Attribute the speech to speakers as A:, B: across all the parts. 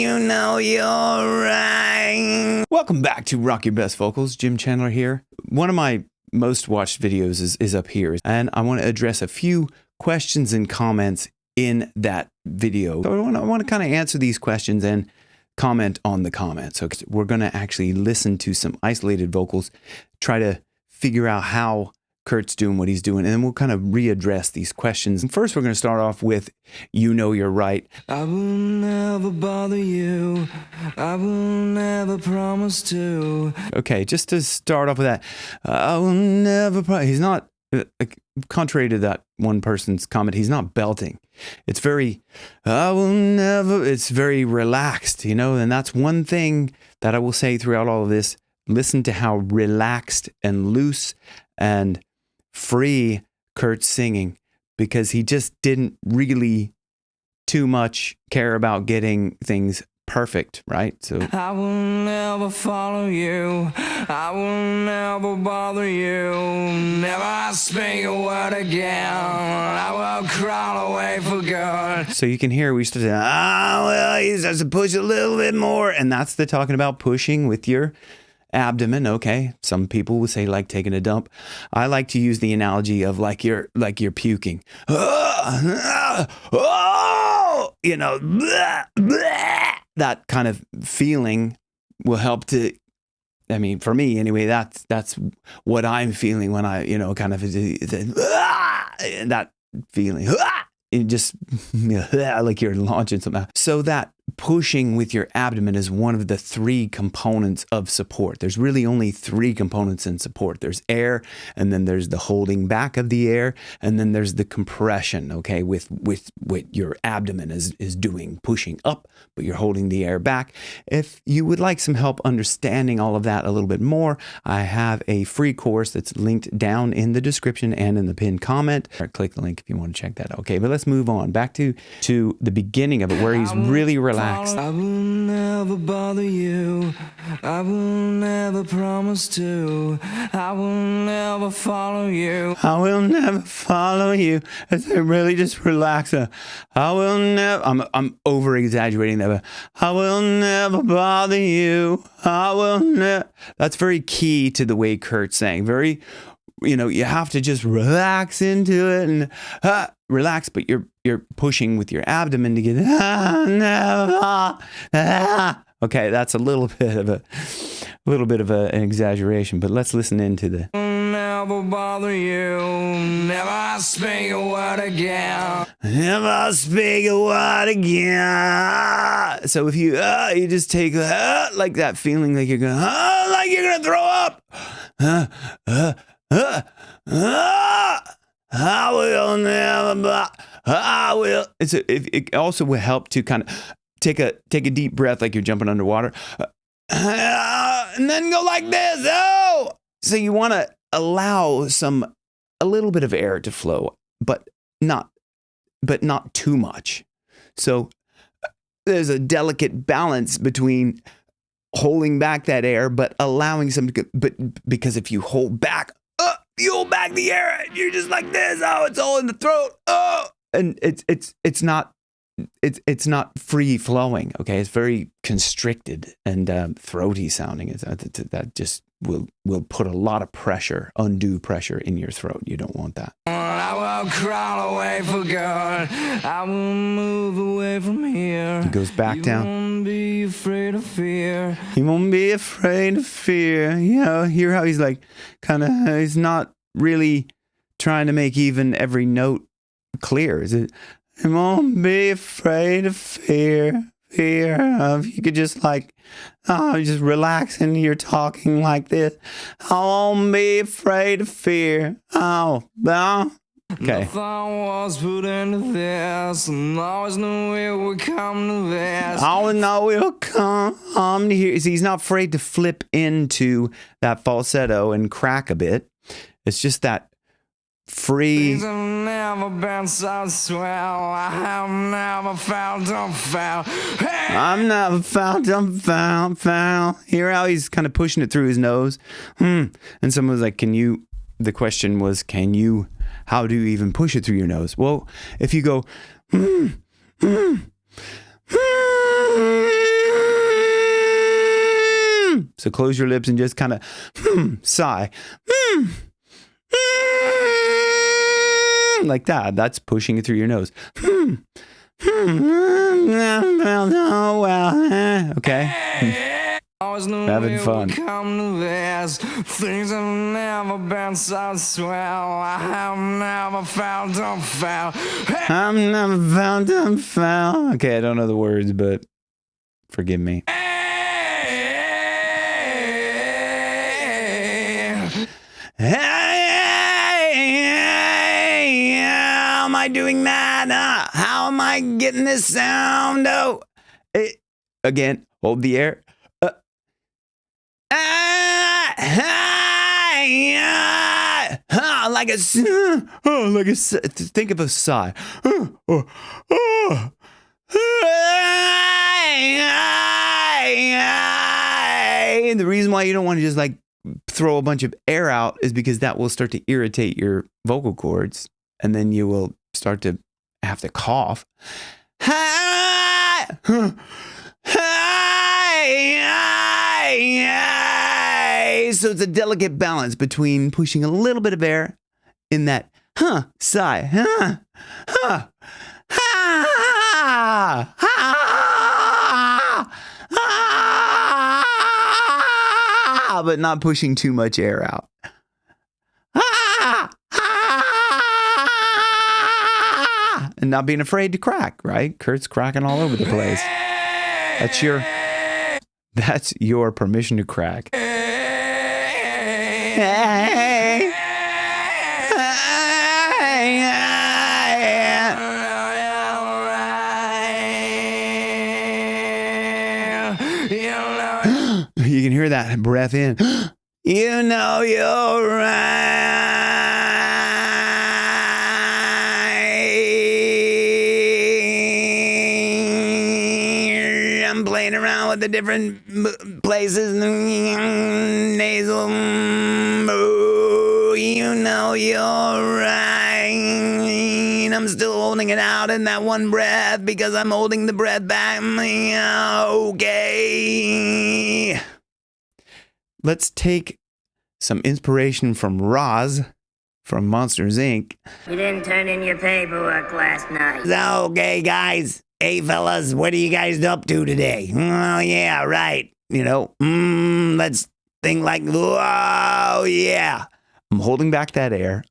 A: You know you're right. Welcome back to Rock Your Best Vocals. Jim Chandler here. One of my most watched videos is up here, and I want to address a few questions and comments in that video. So I want to kind of answer these questions and comment on the comments. So we're going to actually listen to some isolated vocals, try to figure out how Kurt's doing what he's doing, and then we'll kind of readdress these questions. And first, we're going to start off with You Know You're Right. I will never bother you. I will never promise to. Okay, just to start off with that, I will never he's not, contrary to that one person's comment, he's not belting. It's very, it's very relaxed, you know, and that's one thing that I will say throughout all of this. Listen to how relaxed and loose and free Kurt's singing, because he just didn't really too much care about getting things perfect, right? So I will never follow you. I will never bother you. Never speak a word again. I will crawl away for good. So you can hear we start to he starts to push a little bit more, and that's the talking about pushing with your abdomen. Okay, some people would say like taking a dump. I like to use the analogy of like you're puking. You know, that kind of feeling will help to. I mean, for me anyway, that's what I'm feeling when I, you know, kind of that feeling. It just like you're launching something. So that pushing with your abdomen is one of the three components of support. There's really only three components in support. There's air, and then there's the holding back of the air, and then there's the compression, okay, with what your abdomen is doing, pushing up, but you're holding the air back. If you would like some help understanding all of that a little bit more, I have a free course that's linked down in the description and in the pinned comment. Or click the link if you want to check that out. Okay, but let's move on back to the beginning of it, where he's really relaxed. I will never bother you. I will never promise to. I will never follow you. I will never follow you. As I really just relax. I will never. I'm over exaggerating that. But I will never bother you. I will never. That's very key to the way Kurt's saying. Very. You know, you have to just relax into it and relax, but you're pushing with your abdomen to get okay, that's a little bit of an exaggeration, but let's listen into the never bother you, never speak a word again, never speak a word again. So if you just take like that feeling like you're gonna throw up. I will never. I will. It also will help to kind of take a deep breath, like you're jumping underwater, and then go like this. Oh, so you want to allow a little bit of air to flow, but not too much. So there's a delicate balance between holding back that air, but allowing some. But because if you hold back. You hold back the air, and you're just like this. Oh, it's all in the throat. Oh, and it's not free flowing. Okay, it's very constricted and throaty sounding. That just will put a lot of pressure, undue pressure in your throat. You don't want that. I will crawl away for good. I will move away from here. He goes back down. You won't be afraid of fear. He won't be afraid of fear. You know, hear how he's like, he's not really trying to make even every note clear. Is it? He won't be afraid of fear. You could just just relax and you're talking like this. I won't be afraid of fear. Oh, okay. Nothing was put into this, and always knew it would come to this. Always know it will come to here. See, he's not afraid to flip into that falsetto and crack a bit. It's just that free. Things have never been so swell. I have never felt unfound. Hey! I've never felt unfound. Hear how he's kind of pushing it through his nose. And someone was like, the question was, how do you even push it through your nose? Well, if you go, So close your lips and just kind of sigh. Like that. That's pushing it through your nose. Oh, well. Okay. Having fun.
B: Things have never been so swell. I have never felt them foul.
A: I've never found them foul. Okay, I don't know the words, but forgive me. How am I doing that? How am I getting this sound? Oh, again, hold the air. Think of a sigh. And the reason why you don't want to just like throw a bunch of air out is because that will start to irritate your vocal cords, and then you will start to have to cough. So it's a delicate balance between pushing a little bit of air in that sigh, but not pushing too much air out. And not being afraid to crack, right? Kurt's cracking all over the place. That's your permission to crack. You can hear that breath in. You know you're right. I'm playing around with the different places. Nasal. You know you're right. I'm still holding it out in that one breath because I'm holding the breath back. Okay. Let's take some inspiration from Roz from Monsters, Inc.
C: You didn't turn in your paperwork last night.
A: Okay, guys. Hey, fellas, what are you guys up to today? Oh, yeah, right. You know, let's think like, oh, yeah. I'm holding back that air.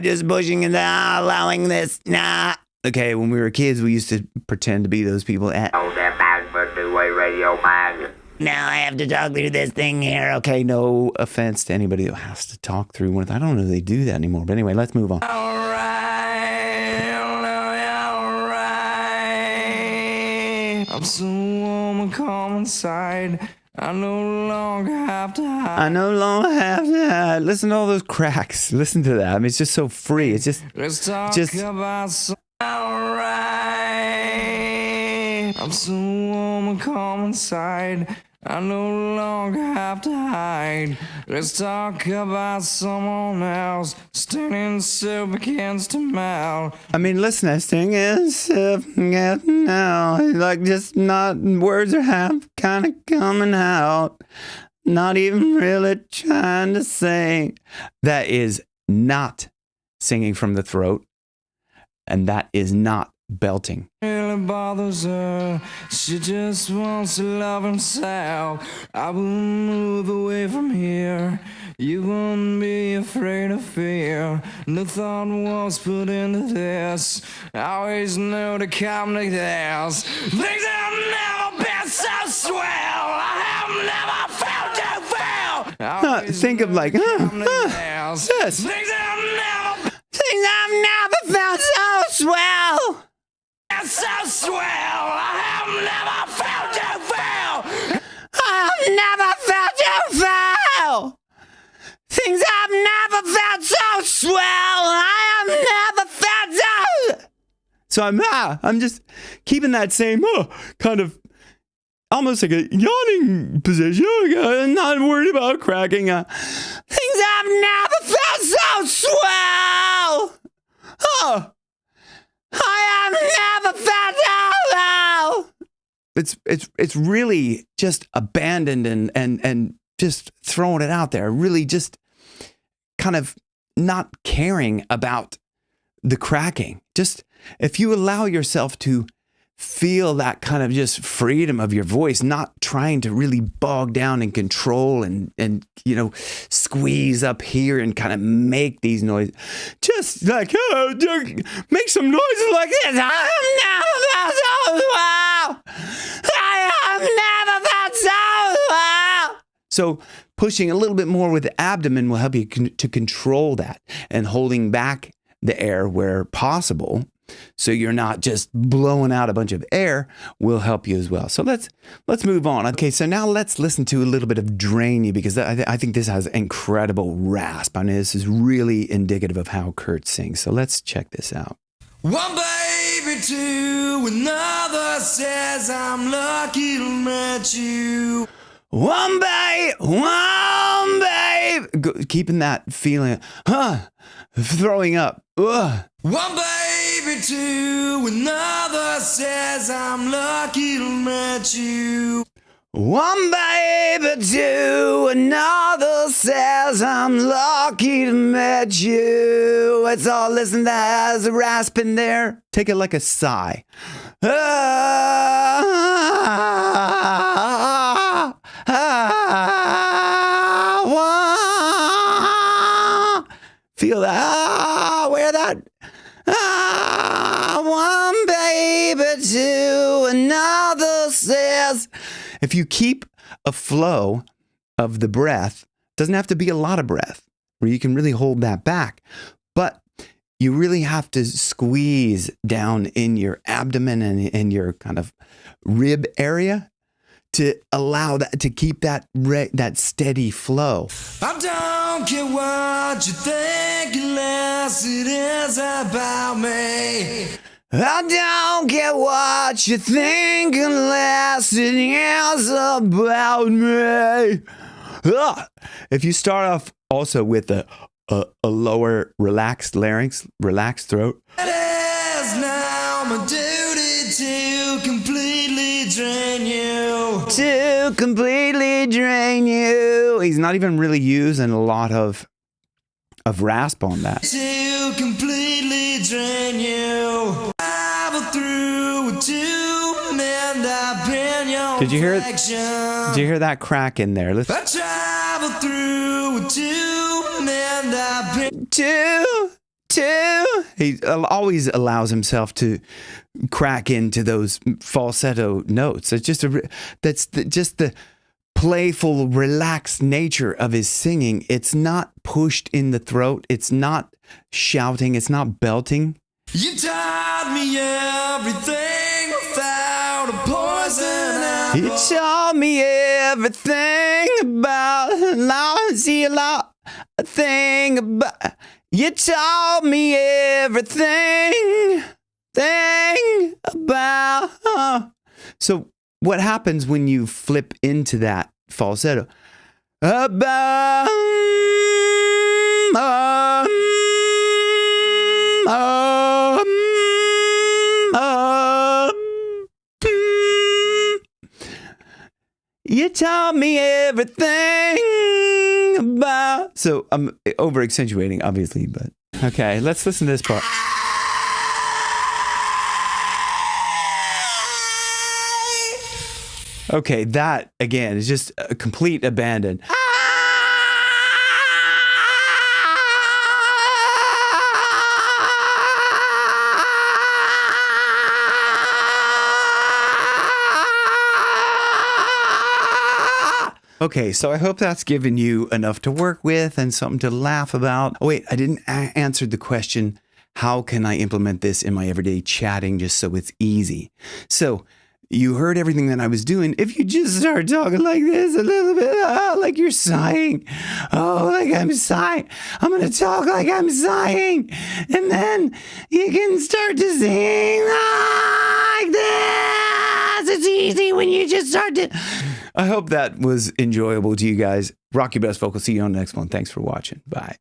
A: Just pushing it out, allowing this. Nah. Okay, when we were kids, we used to pretend to be those people at...
C: Oh, that bad for two-way radio, man.
A: Now I have to talk through this thing here. Okay, no offense to anybody who has to talk through one. I don't know if they do that anymore. But anyway, let's move on.
B: All right. I'm so warm and calm inside. I no longer have to hide.
A: Listen to all those cracks. Listen to that. I mean, it's just so free. It's just...
B: Let's talk about some... All right. I'm so warm and calm inside. I no longer have to hide. Let's talk about someone else standing so against a mouth.
A: I mean, listen, I sing is now. Like, just not words are half kind of coming out. Not even really trying to sing. That is not singing from the throat. And that is not belting.
B: Really bothers her. She just wants to love himself. I will move away from here. You won't be afraid of fear. No thought was put into this. I always knew to come to this. Things have never been so swell. I have never felt too well.
A: Think of like,
B: yes. Things
A: I've never felt so swell.
B: So swell, I have never felt you fail.
A: I've never felt you fail. Things I've never felt so swell. I have never felt so. So I'm just keeping that same kind of almost like a yawning position. I'm not worried about cracking. Things I've never felt so swell. I have never felt so well. it's really just abandoned and just throwing it out there, really just kind of not caring about the cracking. Just if you allow yourself to feel that kind of just freedom of your voice, not trying to really bog down and control and squeeze up here and kind of make these noises, just like make some noises like this. I'm never felt so well. I have never felt so well. So pushing a little bit more with the abdomen will help you to control that, and holding back the air where possible, so you're not just blowing out a bunch of air, will help you as well. So let's move on. Okay, so now let's listen to a little bit of Drain You, because I think this has incredible rasp. I mean, this is really indicative of how Kurt sings. So let's check this out.
B: One baby to another says I'm lucky to meet you.
A: One babe, keeping that feeling, throwing up. Ugh.
B: One baby to another says I'm lucky to meet you.
A: One baby to another says I'm lucky to meet you. It's all, listen, that has a rasp in there. Take it like a sigh. Feel that, wear that. One baby to another says. If you keep a flow of the breath, doesn't have to be a lot of breath, where you can really hold that back, but you really have to squeeze down in your abdomen and in your kind of rib area to allow that, to keep that that steady flow.
B: I don't care what you think unless it is about me.
A: I don't care what you think unless it is about me. If you start off also with a lower relaxed larynx, relaxed throat.
B: It is now my duty to completely drain you.
A: To completely drain you. He's not even really using a lot of rasp on that.
B: To completely drain you. Travel through with two men I've been your
A: Did you hear it?
B: reflection.
A: Did you hear that crack in there? Listen.
B: I travel through with two men I've been.
A: Two. He always allows himself to crack into those falsetto notes. It's just just the playful, relaxed nature of his singing. It's not pushed in the throat. It's not shouting. It's not belting.
B: You taught me everything without a poison apple.
A: He taught me everything about love. See a lot, a thing about. You taught me everything about. So what happens when you flip into that falsetto? About. You taught me everything about. So I'm over accentuating, obviously, but okay, let's listen to this part. Okay, that again is just a complete abandon. Okay, so I hope that's given you enough to work with and something to laugh about. Oh, wait, I didn't answer the question, how can I implement this in my everyday chatting just so it's easy? So you heard everything that I was doing. If you just start talking like this a little bit, like you're sighing. Oh, like I'm sighing. I'm going to talk like I'm sighing. And then you can start to sing like this. It's easy when you just start to... I hope that was enjoyable to you guys. Rock your best vocal. See you on the next one. Thanks for watching. Bye.